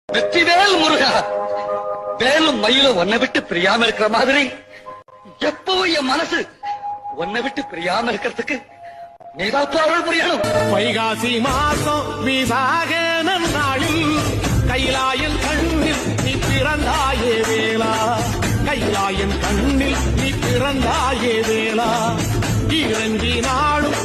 வெற்றிவேல் முருகா, வேலும் மயிலும் உன்னை விட்டு பிரியாம இருக்கிற மாதிரி எப்பவும் என் மனசு உன்னை விட்டு பிரியாம இருக்கிறதுக்கு நீதான் அருள் புரியணும். வைகாசி மாசம் விசாக நாளில் கைலாயன் கண்ணில் நீ பிறந்தாயே வேளா, கைலாயன் கண்ணில் நீ பிறந்தாயே வேளா, இறங்கி நாளும்